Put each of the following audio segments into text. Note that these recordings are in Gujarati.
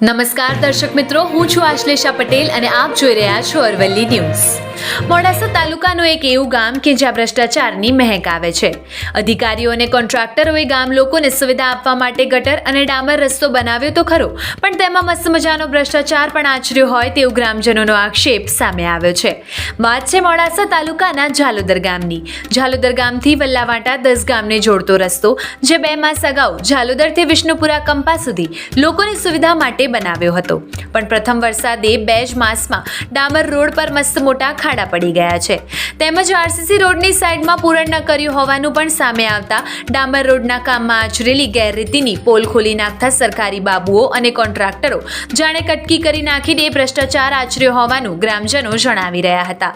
નમસ્કાર દર્શક મિત્રો, હું છું આશ્લેષા પટેલ અને આપ જોઈ રહ્યા છો અરવલ્લી ન્યૂઝ। મોડાસા તાલુકાનું એક એવું ગામ કે જ્યાં ભ્રષ્ટાચારની મહેક આવે છે। અધિકારીઓ અને કોન્ટ્રાક્ટરોએ ગામ લોકોને સુવિધા આપવા માટે ગટર અને ડામર રસ્તો બનાવ્યો તો ખરો, પણ તેમાં મસ્ત મજાનો ભ્રષ્ટાચાર પણ આચર્યો હોય તેવું ગ્રામજનોનો આક્ષેપ સામે આવ્યો છે। વાત છે મોડાસા તાલુકાના ઝાલોદર ગામની। ઝાલોદર ગામથી વલ્લાવાટા 10 ગામને જોડતો રસ્તો જે 2 માસ અગાઉ ઝાલોદરથી વિષ્ણુપુરા કંપા સુધી લોકોની સુવિધા માટે બનાવ્યો હતો, પણ પ્રથમ વરસાદે 2 જ માસમાં ડામર રોડ પર મસ્ત મોટા ખાડા પડી ગયા છે, તેમજ આરસીસી રોડની સાઈડમાં પૂરણ ન કર્યું હોવાનું પણ સામે આવતા ડામર રોડના કામમાં આચરેલી ગેરરીતિની પોલ ખોલી નાખતા સરકારી બાબુઓ અને કોન્ટ્રાક્ટરો જાણે કટકી કરી નાખીને ભ્રષ્ટાચાર આચર્યો હોવાનું ગ્રામજનો જણાવી રહ્યા હતા।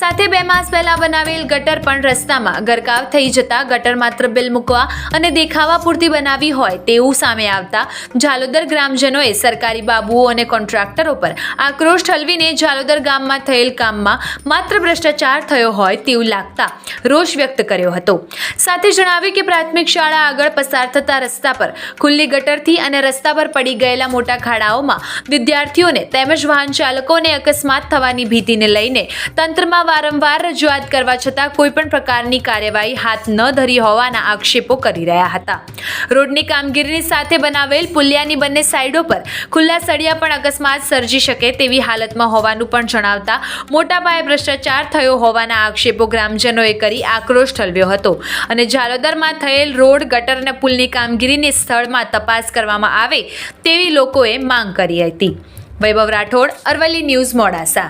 સાથે 2 માસ પહેલા બનાવેલ ગટર પણ રસ્તામાં ગરકાવ થઈ જતા ગટર માત્ર બિલ મૂકવા અને દેખાવા પૂરતી બનાવી હોય તેવું સામે આવતા ઝાલોદર ગ્રામજનોએ સરકારી બાબુઓ અને કોન્ટ્રાક્ટરો પર આક્રોશ ઠલવીને ઝાલોદર ગામમાં થયેલ કામમાં માત્ર ભ્રષ્ટાચાર થયો હોય તેવું લાગતા રોષ વ્યક્ત કર્યો હતો। સાથે જણાવ્યું કે પ્રાથમિક શાળા આગળ પસાર થતા રસ્તા પર ખુલ્લી ગટરથી અને રસ્તા પર પડી ગયેલા મોટા ખાડાઓમાં વિદ્યાર્થીઓને તેમજ વાહન ચાલકોને અકસ્માત થવાની ભીતિને લઈને તંત્રમાં વારંવાર રજૂઆત કરવા છતાં કોઈપણ પ્રકારની કાર્યવાહી હાથ ન ધરી હોવાના આક્ષેપો કરી રહ્યા હતા। રોડની કામગીરીની સાથે બનાવેલ પુલિયાની બંને સાઈડો પર ખુલ્લા સળિયા પણ અકસ્માત સર્જી શકે તેવી હાલતમાં હોવાનું પણ જણાવતા મોટા પાયે ભ્રષ્ટાચાર થયો હોવાના આક્ષેપો ગ્રામજનોએ કરી આક્રોશ ઠલવ્યો હતો અને ઝાલોદરમાં થયેલ રોડ, ગટર અને પુલની કામગીરીની સ્થળમાં તપાસ કરવામાં આવે તેવી લોકોએ માંગ કરી હતી। વૈભવ રાઠોડ, અરવલ્લી ન્યૂઝ, મોડાસા।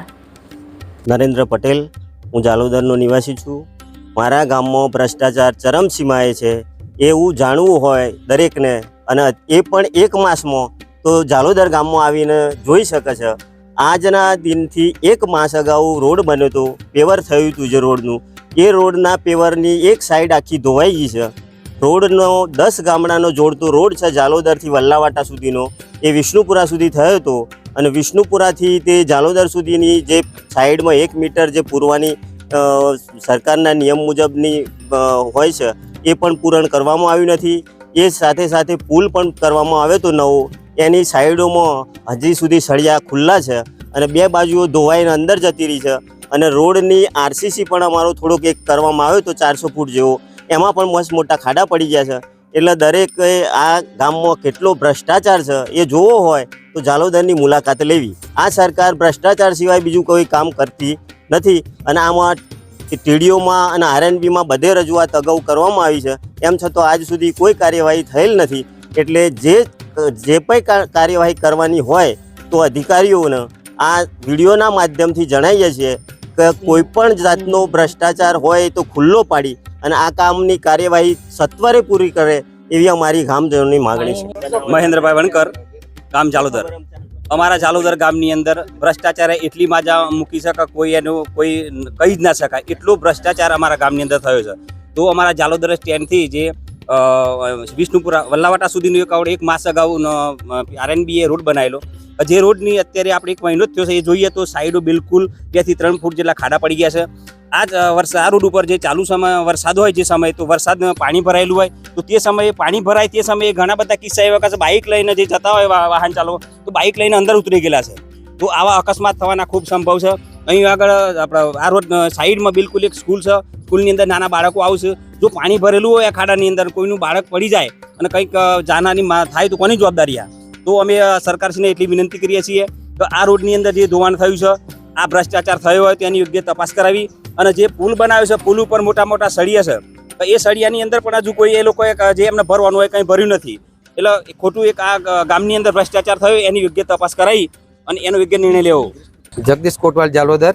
નરેન્દ્ર પટેલ, હું ઝાલોદરનો નિવાસી છું। મારા ગામમાં ભ્રષ્ટાચાર ચરમસીમાએ છે એવું જાણવું હોય દરેકને, અને એ પણ 1 માસમાં, તો ઝાલોદર ગામમાં આવીને જોઈ શકે છે। આજના દિનથી 1 માસ અગાઉ રોડ બન્યો હતો, પેવર થયું હતું જે રોડનું, એ રોડના પેવરની એક સાઈડ આખી ધોવાઈ ગઈ છે। રોડનો 10 ગામડાનો જોડતો રોડ છે ઝાલોદરથી વલ્લાવાટા સુધીનો, એ વિષ્ણુપુરા સુધી થયો હતો, અને વિષ્ણુપુરાથી તે ઝાલોદર સુધીની જે સાઈડમાં 1 મીટર જે પૂરવાની સરકારના નિયમ મુજબની હોય છે એ પણ પૂરણ કરવામાં આવ્યું નથી। એ સાથે સાથે પુલ પણ કરવામાં આવ્યો તો નવો, એની સાઈડોમાં હજી સુધી સળિયા ખુલ્લા છે અને 2 બાજુઓ ધોવાઈને અંદર જતી રહી છે, અને રોડની આરસીસી પણ અમારો થોડોક એક કરવામાં આવ્યો તો 400 ફૂટ જેવો, એમાં પણ મસ્ત મોટા ખાડા પડી ગયા છે। એટલે દરેકે આ ગામમાં કેટલો ભ્રષ્ટાચાર છે એ જોવો હોય તો ઝાલોદરની મુલાકાત લેવી। આ સરકાર ભ્રષ્ટાચાર સિવાય બીજું કોઈ કામ કરતી નથી, અને આમાં ટીડીઓમાં અને આરએનબીમાં બધે રજૂઆત અગાઉ કરવામાં આવી છે, એમ છતાં આજ સુધી કોઈ કાર્યવાહી થયેલ નથી। એટલે જે પણ કાર્યવાહી કરવાની હોય તો અધિકારીઓને આ વિડીયોના માધ્યમથી જણાવીએ છીએ કે કોઈ પણ જાતનો ભ્રષ્ટાચાર હોય તો ખુલ્લો પાડી અને આ કામની કાર્યવાહી સત્વરે પૂરી કરે એવી અમારી ગામજનોની માગણી છે। મહેન્દ્રભાઈ વણકર, ગામ ઝાલોદર। અમારા ઝાલોદર ગામની અંદર ભ્રષ્ટાચારે એટલી માજા મૂકી શકે કોઈ એનું કોઈ કહી જ ના શકાય, એટલો ભ્રષ્ટાચાર અમારા ગામની અંદર થયો છે। તો અમારા ઝાલોદર સ્ટેન્ડથી જે વિષ્ણુપુરા વલ્લાવાટા સુધીનો 1 માસ અગાઉ આરએનબીએ રોડ બનાવેલો, જે રોડની અત્યારે આપણે 1 મહિનો જ થયો છે, એ જોઈએ તો સાઈડો બિલકુલ 2 થી 3 ફૂટ જેટલા ખાડા પડી ગયા છે। આ રોડ ઉપર જે ચાલુ સમય વરસાદ હોય, જે સમય તો વરસાદમાં પાણી ભરાયેલું હોય, તો તે સમયે પાણી ભરાય તે સમયે ઘણા બધા કિસ્સા એવા કે બાઇક લઈને જે જતા હોય વાહન ચાલકો, તો બાઇક લઈને અંદર ઉતરી ગયેલા છે। તો આવા અકસ્માત થવાના ખૂબ સંભવ છે। અહીં આગળ આપણે આ રોડ સાઈડમાં બિલકુલ એક સ્કૂલ છે, સ્કૂલની અંદર નાના બાળકો આવશે, જો પાણી ભરેલું હોય આ ખાડાની અંદર કોઈનું બાળક પડી જાય અને કંઈક જાનહાની થાય તો કોની જવાબદારી આ? તો અમે સરકારશ્રીને એટલી વિનંતી કરીએ છીએ કે આ રોડની અંદર જે ધોવાણ થયું છે, આ ભ્રષ્ટાચાર થયો હોય તેની યોગ્ય તપાસ કરાવી, અને જે પુલ બનાવ્યો છે પુલ ઉપર મોટા મોટા સળિયા છે, તો એ સળિયાની અંદર પણ હજુ કોઈ એ લોકોએ જે એમને ભરવાનું હોય કંઈ ભર્યું નથી। એટલે ખોટું એક આ ગામની અંદર ભ્રષ્ટાચાર થયો એની યોગ્ય તપાસ કરાવી અને એનો યોગ્ય નિર્ણય લેવો। જગદીશ કોટવાલ, ઝાલોદર।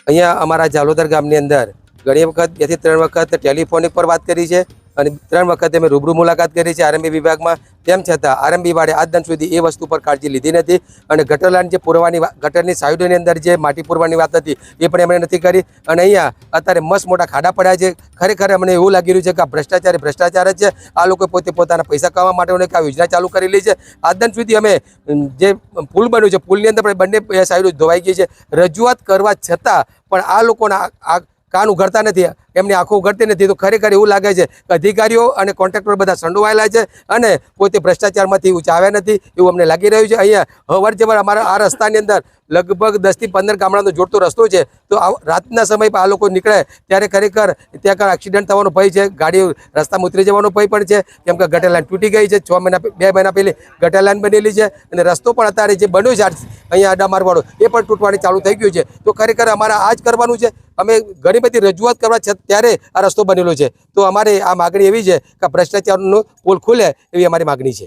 અહીંયા અમારા ઝાલોદર ગામની અંદર ઘણી વખત 2 થી 3 વખત ટેલિફોનિક પર વાત કરી છે અને 3 વખત અમે રૂબરૂ મુલાકાત કરી છે આરએમબી વિભાગમાં, તેમ છતાં આરએમબી વાળે આજ દિન સુધી એ વસ્તુ પર કાળજી લીધી નથી, અને ગટરલાઈન જે પૂરવાની ગટરની સાઈડોની અંદર જે માટી પૂરવાની વાત હતી એ પણ એમણે નથી કરી, અને અહીંયા અત્યારે મસ્ત મોટા ખાડા પડ્યા છે। ખરેખર અમને એવું લાગી રહ્યું છે કે આ ભ્રષ્ટાચાર જ છે। આ લોકો પોતે પોતાના પૈસા કમાવા માટે આ યોજના ચાલુ કરેલી છે। આજ દિન સુધી અમે જે પુલ બન્યું છે, પુલની અંદર પણ બંને સાઈડો ધોવાઈ ગઈ છે, રજૂઆત કરવા છતાં પણ આ લોકોના કાન ઉઘડતા નથી। એમની આંખો ઉઘડતી નથી. તો ખરેખર એવું લાગે છે કે અધિકારીઓ અને કોન્ટ્રાક્ટરો બધા સંડોવાયેલા છે અને પોતે ભ્રષ્ટાચારમાંથી ઊંચા આવ્યા નથી એવું અમને લાગી રહ્યું છે. અહીંયા અવર જવર અમારા આ રસ્તાની અંદર લગભગ 10 થી 15 ગામડાનો જોડતો રસ્તો છે. તો રાતના સમય પર આ લોકો નીકળે ત્યારે ખરેખર ત્યાં આગળ એક્સિડન્ટ થવાનો ભય છે, ગાડીઓ રસ્તામાં ઉતરી જવાનો ભય પણ છે, કેમ કે ગટર લાઈન તૂટી ગઈ છે. 2 મહિના પહેલી ગટર લાઈન બનેલી છે અને રસ્તો પણ અત્યારે જે બન્યો છે અહીંયા અડામારવાળો એ પણ તૂટવાની ચાલુ થઈ ગયું છે. તો ખરેખર અમારે આ જ કરવાનું છે. અમે ઘણી બધી રજૂઆત કરવા છે ત્યારે આ રસ્તો બનેલો છે. તો અમારે આ માગણી એવી છે કે ભ્રષ્ટાચારનો પોલ ખુલે એવી અમારી માગણી છે.